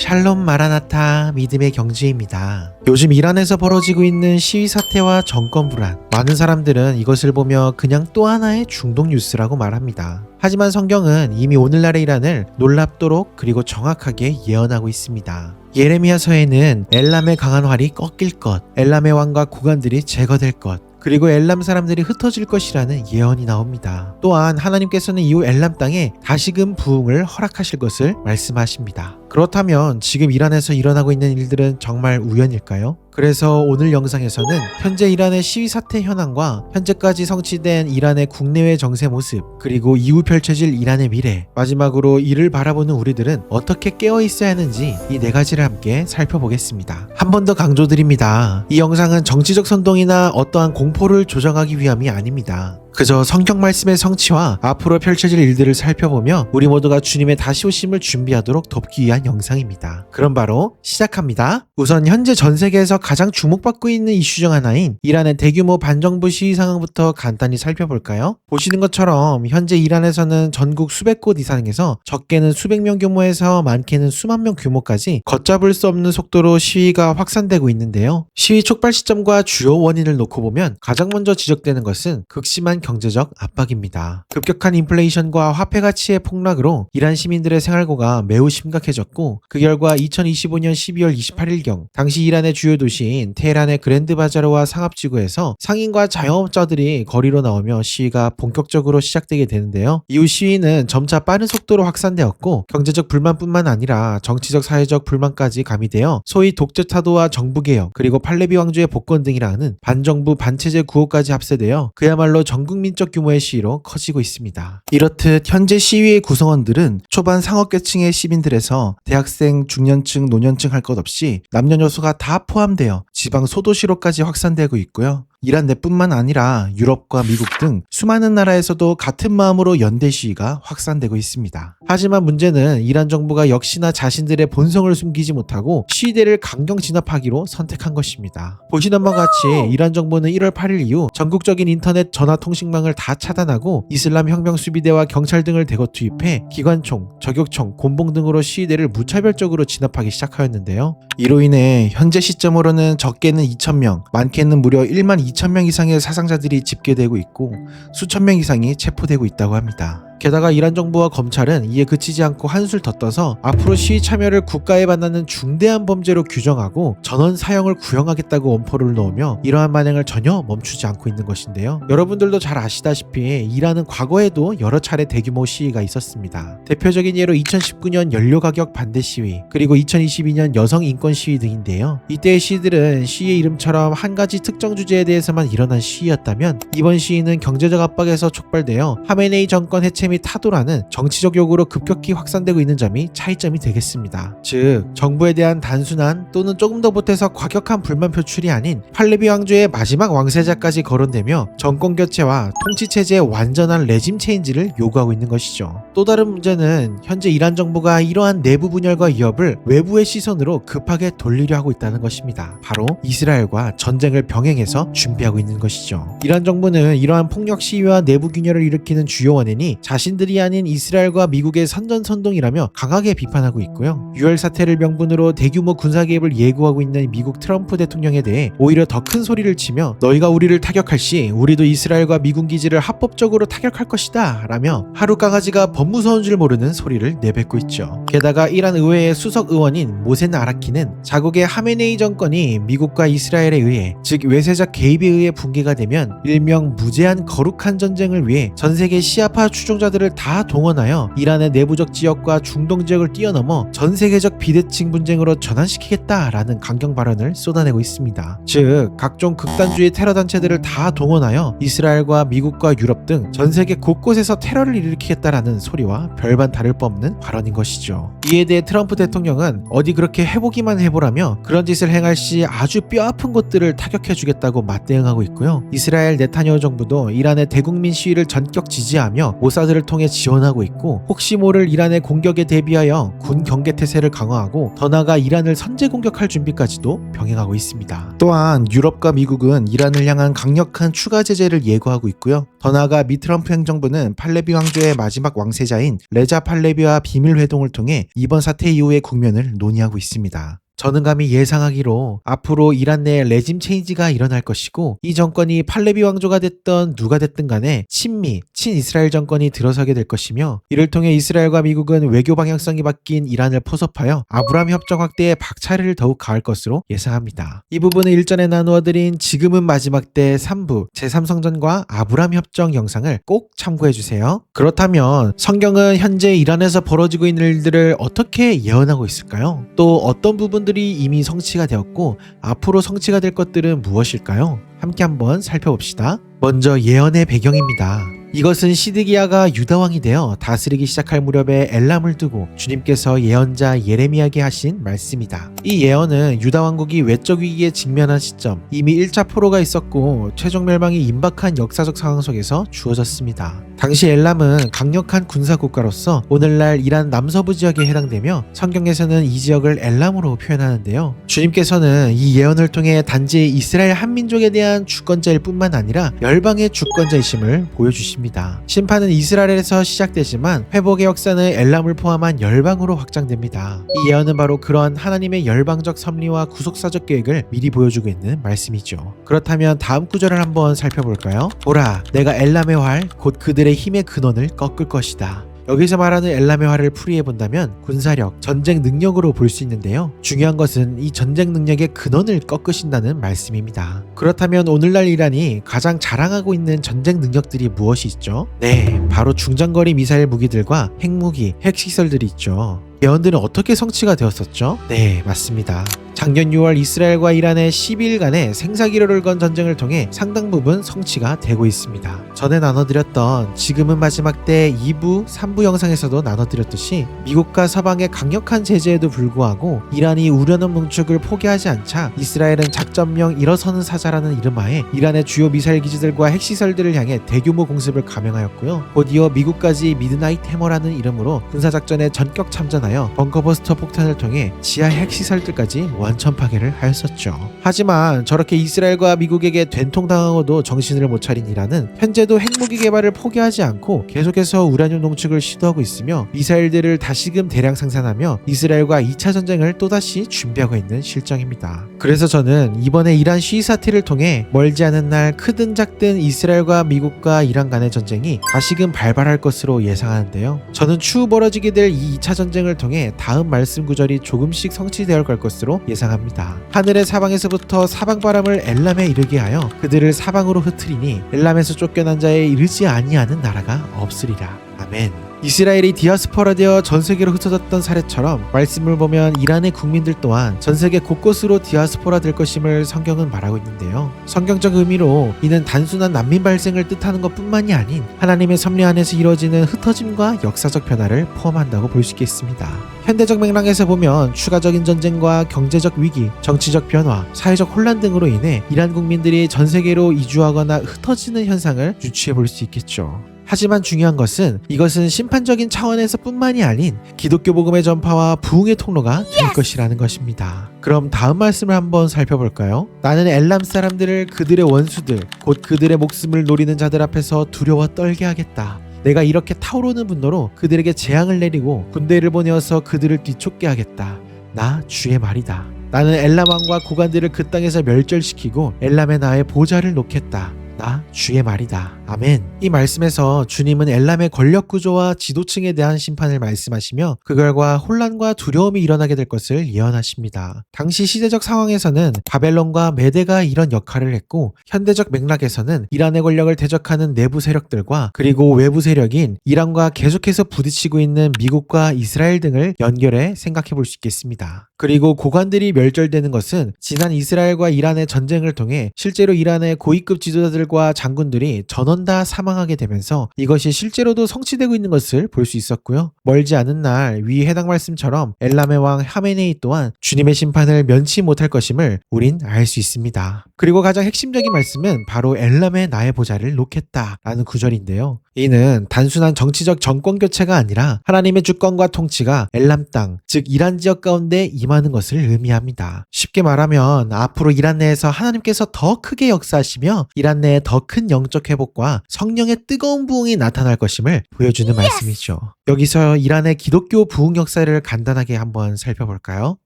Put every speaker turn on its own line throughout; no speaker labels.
샬롬 마라나타 믿음의 경지입니다. 요즘 이란에서 벌어지고 있는 시위 사태와 정권 불안, 많은 사람들은 이것을 보며 그냥 또 하나의 중동 뉴스라고 말합니다. 하지만 성경은 이미 오늘날의 이란을 놀랍도록 그리고 정확하게 예언하고 있습니다. 예레미야서에는 엘람의 강한 활이 꺾일 것, 엘람의 왕과 고관들이 제거될 것, 그리고 엘람 사람들이 흩어질 것이라는 예언이 나옵니다. 또한 하나님께서는 이후 엘람 땅에 다시금 부흥을 허락하실 것을 말씀하십니다. 그렇다면 지금 이란에서 일어나고 있는 일들은 정말 우연일까요? 그래서 오늘 영상에서는 현재 이란의 시위 사태 현황과 현재까지 성취된 이란의 국내외 정세 모습, 그리고 이후 펼쳐질 이란의 미래, 마지막으로 이를 바라보는 우리들은 어떻게 깨어 있어야 하는지 이 네 가지를 함께 살펴보겠습니다. 한 번 더 강조드립니다. 이 영상은 정치적 선동이나 어떠한 공포를 조장하기 위함이 아닙니다. 그저 성경 말씀의 성취와 앞으로 펼쳐질 일들을 살펴보며 우리 모두가 주님의 다시 오심을 준비하도록 돕기 위한 영상입니다. 그럼 바로 시작합니다. 우선 현재 전 세계에서 가장 주목받고 있는 이슈 중 하나인 이란의 대규모 반정부 시위 상황부터 간단히 살펴볼까요? 보시는 것처럼 현재 이란에서는 전국 수백 곳 이상에서 적게는 수백 명 규모에서 많게는 수만 명 규모까지 걷잡을 수 없는 속도로 시위가 확산되고 있는데요. 시위 촉발 시점과 주요 원인을 놓고 보면 가장 먼저 지적되는 것은 극심한 경제적 압박입니다. 급격한 인플레이션과 화폐 가치의 폭락으로 이란 시민들의 생활고가 매우 심각해졌고, 그 결과 2025년 12월 28일경 당시 이란의 주요 도시인 테헤란의 그랜드 바자르와 상합지구에서 상인과 자영업자들이 거리로 나오며 시위가 본격적으로 시작되게 되는데요. 이후 시위는 점차 빠른 속도로 확산되었고, 경제적 불만뿐만 아니라 정치적 사회적 불만까지 가미되어 소위 독재 타도와 정부개혁, 그리고 팔레비 왕조의 복권 등이라는 반정부 반체제 구호까지 합세되어 그야말로 전국민적 규모의 시위로 커지고 있습니다. 이렇듯 현재 시위의 구성원들은 초반 상업계층의 시민들에서 대학생, 중년층, 노년층 할 것 없이 남녀노소가 다 포함되어 지방 소도시로까지 확산되고 있고요. 이란 내뿐만 아니라 유럽과 미국 등 수많은 나라에서도 같은 마음으로 연대 시위가 확산되고 있습니다. 하지만 문제는 이란 정부가 역시나 자신들의 본성을 숨기지 못하고 시위대를 강경 진압하기로 선택한 것입니다. 보시는 바와 같이 이란 정부는 1월 8일 이후 전국적인 인터넷 전화 통신망을 다 차단하고 이슬람 혁명 수비대와 경찰 등을 대거 투입해 기관총, 저격총, 곤봉 등으로 시위대를 무차별적으로 진압하기 시작하였는데요. 이로 인해 현재 시점으로는 적게는 2,000명, 많게는 무려 1만 2,000명 이상의 사상자들이 집계되고 있고 수천 명 이상이 체포되고 있다고 합니다. 게다가 이란 정부와 검찰은 이에 그치지 않고 한술 더 떠서 앞으로 시위 참여를 국가에 반하는 중대한 범죄로 규정하고 전원 사형을 구형하겠다고 엄포를 놓으며 이러한 만행을 전혀 멈추지 않고 있는 것인데요. 여러분들도 잘 아시다시피 이란은 과거에도 여러 차례 대규모 시위가 있었습니다. 대표적인 예로 2019년 연료가격 반대 시위, 그리고 2022년 여성 인권 시위 등인데요. 이때의 시위들은 시위의 이름처럼 한 가지 특정 주제에 대해서만 일어난 시위였다면, 이번 시위는 경제적 압박에서 촉발되어 하메네이 정권 해체 및 타도라는 정치적 요구로 급격히 확산되고 있는 점이 차이점이 되겠습니다. 즉, 정부에 대한 단순한 또는 조금 더 보태서 과격한 불만 표출이 아닌 팔레비 왕조의 마지막 왕세자까지 거론되며 정권 교체와 통치 체제의 완전한 레짐 체인지를 요구하고 있는 것이죠. 또 다른 문제는 현재 이란 정부가 이러한 내부 분열과 위협을 외부의 시선으로 급하게 돌리려 하고 있다는 것입니다. 바로 이스라엘과 전쟁을 병행해서 준비하고 있는 것이죠. 이란 정부는 이러한 폭력 시위와 내부 균열을 일으키는 주요 원인이 자신들이 아닌 이스라엘과 미국의 선전선동이라며 강하게 비판하고 있고요. 유혈 사태를 명분으로 대규모 군사 개입을 예고하고 있는 미국 트럼프 대통령에 대해 오히려 더 큰 소리를 치며 너희가 우리를 타격할 시 우리도 이스라엘과 미군 기지를 합법적으로 타격할 것이다 라며 하루 강아지가 법무서운 줄 모르는 소리를 내뱉고 있죠. 게다가 이란 의회의 수석 의원인 모센 아라키는 자국의 하메네이 정권이 미국과 이스라엘에 의해, 즉 외세적 개입에 의해 붕괴가 되면 일명 무제한 거룩한 전쟁을 위해 전세계 시아파 추종자들을 다 동원하여 이란의 내부적 지역과 중동 지역을 뛰어넘어 전세계적 비대칭 분쟁으로 전환시키겠다라는 강경 발언을 쏟아내고 있습니다. 즉, 각종 극단주의 테러 단체들을 다 동원하여 이스라엘과 미국과 유럽 등 전세계 곳곳에서 테러를 일으키겠다라는 소리와 별반 다를 바 없는 발언인 것이죠. 이에 대해 트럼프 대통령은 어디 그렇게 해보기만 해보라며 그런 짓을 행할 시 아주 뼈아픈 곳들을 타격해주겠다고 맞대응하고 있고요. 이스라엘 네타냐후 정부도 이란의 대국민 시위를 전격 지지하며 모사드를 전쟁을 통해 지원하고 있고, 혹시 모를 이란의 공격에 대비하여 군 경계태세를 강화하고 더 나아가 이란을 선제 공격할 준비까지도 병행하고 있습니다. 또한 유럽과 미국은 이란을 향한 강력한 추가 제재를 예고하고 있고요. 더 나아가 미 트럼프 행정부는 팔레비 왕조의 마지막 왕세자인 레자 팔레비와 비밀 회동을 통해 이번 사태 이후의 국면을 논의하고 있습니다. 저는 감히 예상하기로 앞으로 이란 내에 레짐 체인지가 일어날 것이고, 이 정권이 팔레비 왕조가 됐던 누가 됐든 간에 친미, 친이스라엘 정권이 들어서게 될 것이며, 이를 통해 이스라엘과 미국은 외교 방향성이 바뀐 이란을 포섭하여 아브라함 협정 확대에 박차를 더욱 가할 것으로 예상합니다. 이 부분은 일전에 나누어드린 지금은 마지막 때 3부 제3성전과 아브라함 협정 영상을 꼭 참고해주세요. 그렇다면 성경은 현재 이란에서 벌어지고 있는 일들을 어떻게 예언하고 있을까요? 또 어떤 부분들이 이미 성취가 되었고 앞으로 성취가 될 것들은 무엇일까요? 함께 한번 살펴봅시다. 먼저 예언의 배경입니다. 이것은 시드기야가 유다왕이 되어 다스리기 시작할 무렵에 엘람을 두고 주님께서 예언자 예레미야에게 하신 말씀이다. 이 예언은 유다 왕국이 외적 위기에 직면한 시점, 이미 1차 포로가 있었고 최종 멸망이 임박한 역사적 상황 속에서 주어졌습니다. 당시 엘람은 강력한 군사 국가로서 오늘날 이란 남서부 지역에 해당되며, 성경에서는 이 지역을 엘람으로 표현하는데요. 주님께서는 이 예언을 통해 단지 이스라엘 한민족에 대한 주권자일 뿐만 아니라 열방의 주권자이심을 보여주십니다. 심판은 이스라엘에서 시작되지만 회복의 역사는 엘람을 포함한 열방으로 확장됩니다. 이 예언은 바로 그러한 하나님의 열방적 섭리와 구속사적 계획을 미리 보여주고 있는 말씀이죠. 그렇다면 다음 구절을 한번 살펴볼까요? 보라, 내가 엘람의 활, 곧 그들의 힘의 근원을 꺾을 것이다. 여기서 말하는 엘람의 활을 풀이해본다면 군사력, 전쟁 능력으로 볼 수 있는데요. 중요한 것은 이 전쟁 능력의 근원을 꺾으신다는 말씀입니다. 그렇다면 오늘날 이란이 가장 자랑하고 있는 전쟁 능력들이 무엇이 있죠? 네, 바로 중장거리 미사일 무기들과 핵무기, 핵시설들이 있죠. 예언들은 어떻게 성취가 되었었죠? 네, 맞습니다. 작년 6월 이스라엘과 이란의 12일간의 생사기로를 건 전쟁을 통해 상당 부분 성취가 되고 있습니다. 전에 나눠드렸던 지금은 마지막 때 2부, 3부 영상에서도 나눠드렸듯이 미국과 서방의 강력한 제재에도 불구하고 이란이 우려는 농축을 포기하지 않자 이스라엘은 작전명 일어서는 사자라는 이름하에 이란의 주요 미사일 기지들과 핵시설들을 향해 대규모 공습을 감행하였고요. 곧 이어 미국까지 미드나잇 해머라는 이름으로 군사작전에 전격 참전하여 벙커버스터 폭탄을 통해 지하 핵시설들까지 완전 파괴를 하였었죠. 하지만 저렇게 이스라엘과 미국에게 된통당하고도 정신을 못 차린 이란은 현재도 핵무기 개발을 포기하지 않고 계속해서 우라늄 농축을 시도하고 있으며 미사일들을 다시금 대량 생산하며 이스라엘과 2차 전쟁을 또다시 준비하고 있는 실정입니다. 그래서 저는 이번에 이란 시위 사태를 통해 멀지 않은 날 크든 작든 이스라엘과 미국과 이란 간의 전쟁이 다시금 발발할 것으로 예상하는데요. 저는 추후 벌어지게 될 이 2차 전쟁을 통해 다음 말씀 구절이 조금씩 성취되어 갈 것으로 예상합니다. 하늘의 사방에서부터 사방바람을 엘람에 이르게 하여 그들을 사방으로 흩트리니 엘람에서 쫓겨난 자에 이르지 아니하는 나라가 없으리라. 아멘. 이스라엘이 디아스포라 되어 전세계로 흩어졌던 사례처럼 말씀을 보면 이란의 국민들 또한 전세계 곳곳으로 디아스포라 될 것임을 성경은 말하고 있는데요. 성경적 의미로 이는 단순한 난민 발생을 뜻하는 것뿐만이 아닌 하나님의 섭리 안에서 이루어지는 흩어짐과 역사적 변화를 포함한다고 볼 수 있겠습니다. 현대적 맥락에서 보면 추가적인 전쟁과 경제적 위기, 정치적 변화, 사회적 혼란 등으로 인해 이란 국민들이 전세계로 이주하거나 흩어지는 현상을 유추해 볼 수 있겠죠. 하지만 중요한 것은 이것은 심판적인 차원에서 뿐만이 아닌 기독교 복음의 전파와 부흥의 통로가 될 것이라는 것입니다. 그럼 다음 말씀을 한번 살펴볼까요? 나는 엘람 사람들을 그들의 원수들, 곧 그들의 목숨을 노리는 자들 앞에서 두려워 떨게 하겠다. 내가 이렇게 타오르는 분노로 그들에게 재앙을 내리고 군대를 보내어서 그들을 뒤쫓게 하겠다. 나 주의 말이다. 나는 엘람 왕과 고관들을 그 땅에서 멸절시키고 엘람의 나의 보좌를 놓겠다. 나 주의 말이다. 아멘. 이 말씀에서 주님은 엘람의 권력 구조와 지도층에 대한 심판을 말씀하시며 그 결과 혼란과 두려움이 일어나게 될 것을 예언하십니다. 당시 시대적 상황에서는 바벨론과 메대가 이런 역할을 했고 현대적 맥락에서는 이란의 권력을 대적하는 내부 세력들과 그리고 외부 세력인 이란과 계속해서 부딪히고 있는 미국과 이스라엘 등을 연결해 생각해 볼 수 있겠습니다. 그리고 고관들이 멸절되는 것은 지난 이스라엘과 이란의 전쟁을 통해 실제로 이란의 고위급 지도자들과 장군들이 전원 다 사망하게 되면서 이것이 실제로도 성취되고 있는 것을 볼 수 있었고요. 멀지 않은 날 위 해당 말씀처럼 엘람의 왕 하메네이 또한 주님의 심판을 면치 못할 것임을 우린 알 수 있습니다. 그리고 가장 핵심적인 말씀은 바로 엘람의 나의 보좌를 놓겠다 라는 구절인데요. 이는 단순한 정치적 정권 교체가 아니라 하나님의 주권과 통치가 엘람 땅, 즉 이란 지역 가운데 임하는 것을 의미합니다. 쉽게 말하면 앞으로 이란 내에서 하나님께서 더 크게 역사하시며 이란 내에 더 큰 영적 회복과 성령의 뜨거운 부흥이 나타날 것임을 보여주는 말씀이죠. 여기서 이란의 기독교 부흥 역사를 간단하게 한번 살펴볼까요?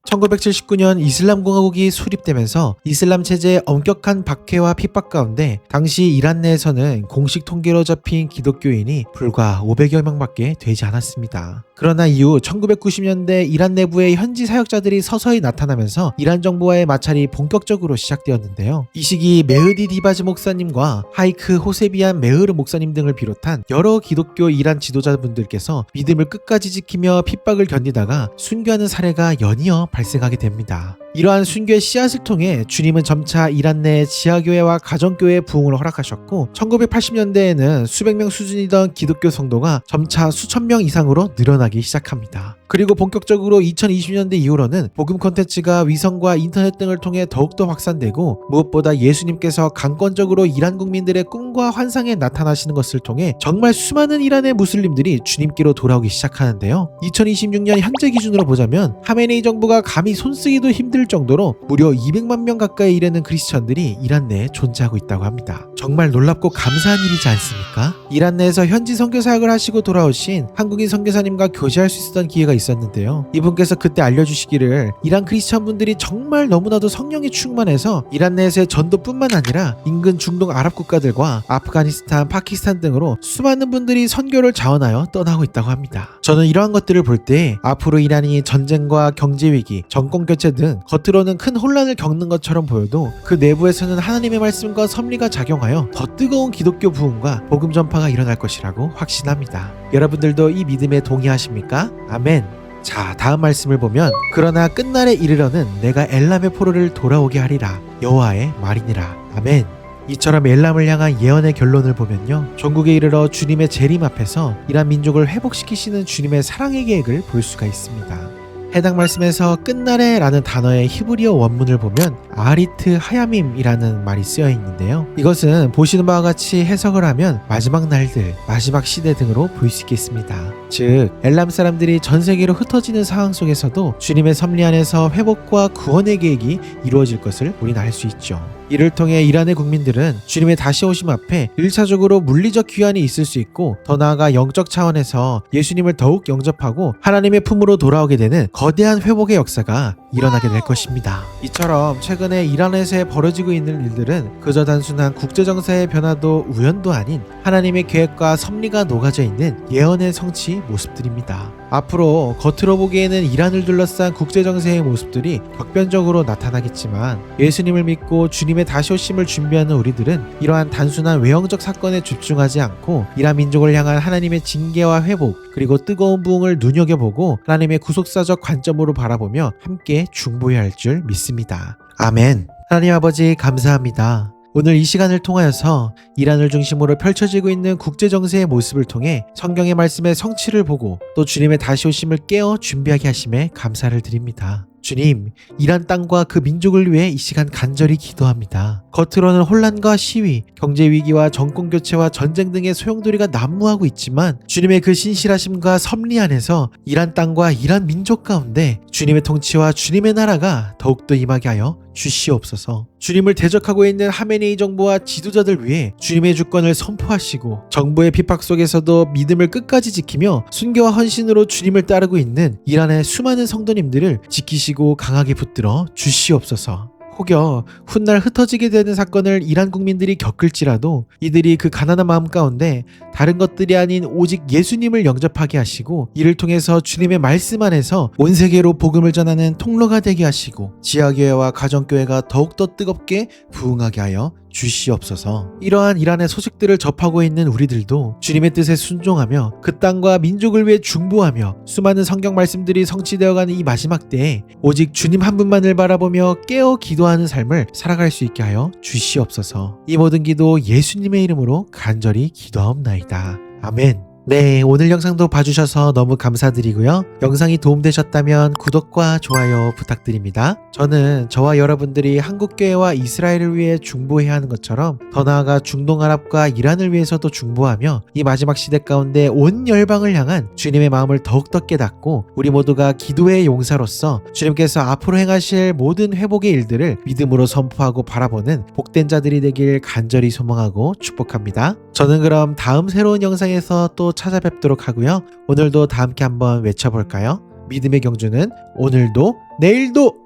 1979년 이슬람 공화국이 수립되면서 이슬람 체제의 엄격한 박해와 핍박 가운데 당시 이란 내에서는 공식 통계로 잡힌 기독교인이 불과 500여 명밖에 되지 않았습니다. 그러나 이후 1990년대 이란 내부의 현지 사역자들이 서서히 나타나면서 이란 정부와의 마찰이 본격적으로 시작되었는데요. 이 시기 메흐디 디바즈 목사님과 하이크 호세비안 메흐르 목사님 등을 비롯한 여러 기독교 이란 지도자분들께서 믿음을 끝까지 지키며 핍박을 견디다가 순교하는 사례가 연이어 발생하게 됩니다. 이러한 순교의 씨앗을 통해 주님은 점차 이란 내 지하교회와 가정교회의 부흥을 허락하셨고 1980년대에는 수백 명 수준이던 기독교 성도가 점차 수천 명 이상으로 늘어나기 시작합니다. 그리고 본격적으로 2020년대 이후로는 복음 콘텐츠가 위성과 인터넷 등을 통해 더욱더 확산되고 무엇보다 예수님께서 강권적으로 이란 국민들의 꿈과 환상에 나타나시는 것을 통해 정말 수많은 이란의 무슬림들이 주님께로 돌아오기 시작하는데요. 2026년 현재 기준으로 보자면 하메네이 정부가 감히 손쓰기도 힘들 정도로 무려 200만 명 가까이 이르는 크리스천들이 이란 내에 존재하고 있다고 합니다. 정말 놀랍고 감사한 일이지 않습니까? 이란 내에서 현지 선교 사역을 하시고 돌아오신 한국인 선교사님과 교제할 수 있었던 기회가 있었는데요. 이분께서 그때 알려주시기를 이란 크리스천 분들이 정말 너무나도 성령이 충만해서 이란 내에서의 전도뿐만 아니라 인근 중동 아랍 국가들과 아프가니스탄, 파키스탄 등으로 수많은 분들이 선교를 자원하여 떠나고 있다고 합니다. 저는 이러한 것들을 볼 때 앞으로 이란이 전쟁과 경제 위기, 정권 교체 등 겉으로는 큰 혼란을 겪는 것처럼 보여도 그 내부에서는 하나님의 말씀과 섭리가 작용하여 더 뜨거운 기독교 부흥과 복음 전파가 일어날 것이라고 확신합니다. 여러분들도 이 믿음에 동의하십니까? 아멘. 자, 다음 말씀을 보면 그러나 끝날에 이르러는 내가 엘람의 포로를 돌아오게 하리라 여호와의 말이니라. 아멘. 이처럼 엘람을 향한 예언의 결론을 보면요, 종국에 이르러 주님의 재림 앞에서 이란 민족을 회복시키시는 주님의 사랑의 계획을 볼 수가 있습니다. 해당 말씀에서 끝날에 라는 단어의 히브리어 원문을 보면 아리트 하야밈이라는 말이 쓰여 있는데요. 이것은 보시는 바와 같이 해석을 하면 마지막 날들, 마지막 시대 등으로 볼 수 있겠습니다. 즉 엘람 사람들이 전 세계로 흩어지는 상황 속에서도 주님의 섭리 안에서 회복과 구원의 계획이 이루어질 것을 우리는 알 수 있죠. 이를 통해 이란의 국민들은 주님의 다시 오심 앞에 1차적으로 물리적 귀환이 있을 수 있고 더 나아가 영적 차원에서 예수님을 더욱 영접하고 하나님의 품으로 돌아오게 되는 거대한 회복의 역사가 일어나게 될 것입니다. 이처럼 최근에 이란에서 벌어지고 있는 일들은 그저 단순한 국제정세의 변화도 우연도 아닌 하나님의 계획과 섭리가 녹아져 있는 예언의 성취 모습들입니다. 앞으로 겉으로 보기에는 이란을 둘러싼 국제정세의 모습들이 격변적으로 나타나겠지만 예수님을 믿고 주님의 다시 오심을 준비하는 우리들은 이러한 단순한 외형적 사건에 집중하지 않고 이란 민족을 향한 하나님의 징계와 회복 그리고 뜨거운 부흥을 눈여겨보고 하나님의 구속사적 관점으로 바라보며 함께 중보해야 할 줄 믿습니다. 아멘. 하나님 아버지 감사합니다. 오늘 이 시간을 통하여서 이란을 중심으로 펼쳐지고 있는 국제정세의 모습을 통해 성경의 말씀의 성취를 보고 또 주님의 다시 오심을 깨어 준비하게 하심에 감사를 드립니다. 주님, 이란 땅과 그 민족을 위해 이 시간 간절히 기도합니다. 겉으로는 혼란과 시위, 경제 위기와 정권 교체와 전쟁 등의 소용돌이가 난무하고 있지만 주님의 그 신실하심과 섭리 안에서 이란 땅과 이란 민족 가운데 주님의 통치와 주님의 나라가 더욱더 임하게 하여 주시옵소서. 주님을 대적하고 있는 하메네이 정부와 지도자들 위해 주님의 주권을 선포하시고 정부의 핍박 속에서도 믿음을 끝까지 지키며 순교와 헌신으로 주님을 따르고 있는 이란의 수많은 성도님들을 지키시고 강하게 붙들어 주시옵소서. 혹여 훗날 흩어지게 되는 사건을 이란 국민들이 겪을지라도 이들이 그 가난한 마음 가운데 다른 것들이 아닌 오직 예수님을 영접하게 하시고 이를 통해서 주님의 말씀 안에서 온 세계로 복음을 전하는 통로가 되게 하시고 지하교회와 가정교회가 더욱더 뜨겁게 부흥하게 하여 주시옵소서. 이러한 이란의 소식들을 접하고 있는 우리들도 주님의 뜻에 순종하며 그 땅과 민족을 위해 중보하며 수많은 성경 말씀들이 성취되어가는 이 마지막 때에 오직 주님 한 분만을 바라보며 깨어 기도하는 삶을 살아갈 수 있게 하여 주시옵소서. 이 모든 기도 예수님의 이름으로 간절히 기도하옵나이다. 아멘. 네, 오늘 영상도 봐주셔서 너무 감사드리고요. 영상이 도움되셨다면 구독과 좋아요 부탁드립니다. 저는 저와 여러분들이 한국교회와 이스라엘을 위해 중보해야 하는 것처럼 더 나아가 중동아랍과 이란을 위해서도 중보하며 이 마지막 시대 가운데 온 열방을 향한 주님의 마음을 더욱더 깨닫고 우리 모두가 기도의 용사로서 주님께서 앞으로 행하실 모든 회복의 일들을 믿음으로 선포하고 바라보는 복된 자들이 되길 간절히 소망하고 축복합니다. 저는 그럼 다음 새로운 영상에서 또 찾아뵙도록 하고요. 오늘도 다 함께 한번 외쳐볼까요? 믿음의 경주는 오늘도 내일도